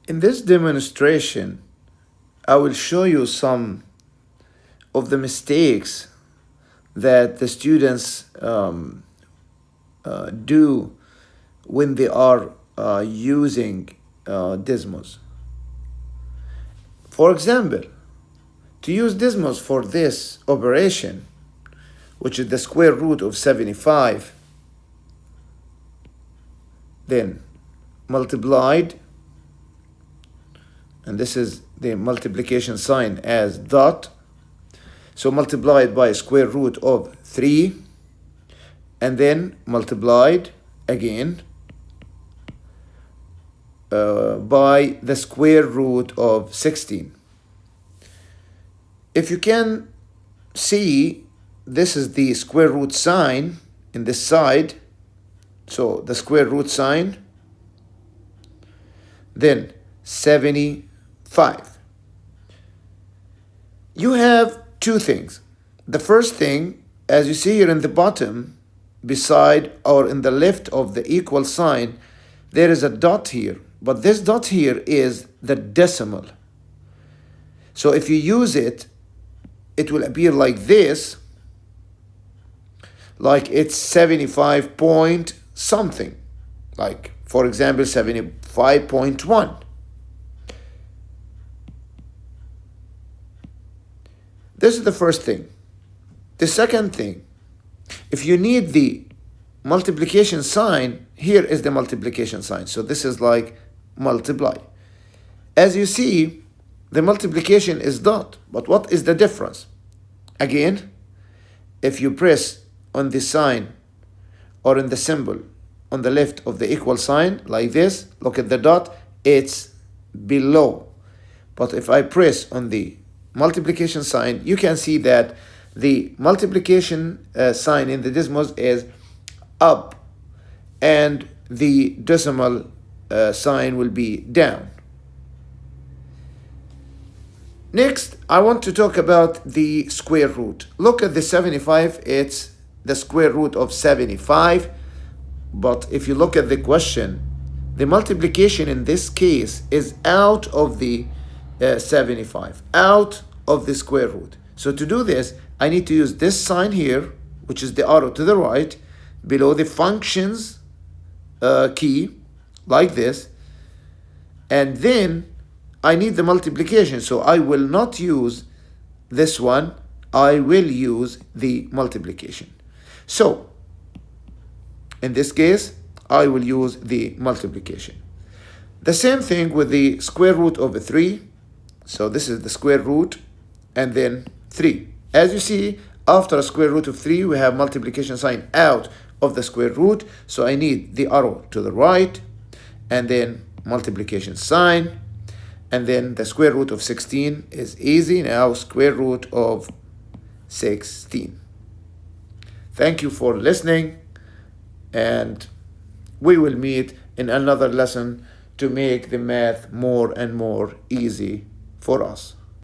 In this demonstration, I will show you some of the mistakes that the students do when they are using DESMOS. For example, to use DESMOS for this operation, which is the square root of 75, then multiplied, and this is the multiplication sign as dot, so multiplied by square root of 3, and then multiplied again by the square root of 16. If you can see, this is the square root sign in this side, so the square root sign, then 75. You have two things. The first thing, as you see here in the bottom, beside or in the left of the equal sign, there is a dot here, but this dot here is the decimal. So if you use it, it will appear like this, like it's 75 point something, like for example 75.1. This is the first thing. The second thing, if you need the multiplication sign, here is the multiplication sign. So this is like multiply. As you see, the multiplication is dot, but what is the difference? Again, if you press on the sign or in the symbol on the left of the equal sign like this, look at the dot, it's below. But if I press on the multiplication sign, you can see that the multiplication sign in the DESMOS is up and the decimal sign will be down. Next, I want to talk about the square root. Look at the 75, it's the square root of 75. But if you look at the question, the multiplication in this case is out of the 75, out of the square root. So to do this, I need to use this sign here, which is the arrow to the right, below the functions key, like this. And then I need the multiplication, so I will not use this one, I will use the multiplication. So in this case, I will use the multiplication. The same thing with the square root of 3. So this is the square root and then 3. As you see, after a square root of 3, we have multiplication sign out of the square root. So I need the arrow to the right and then multiplication sign. And then the square root of 16 is easy. Now square root of 16. Thank you for listening, and we will meet in another lesson to make the math more and more easy for us.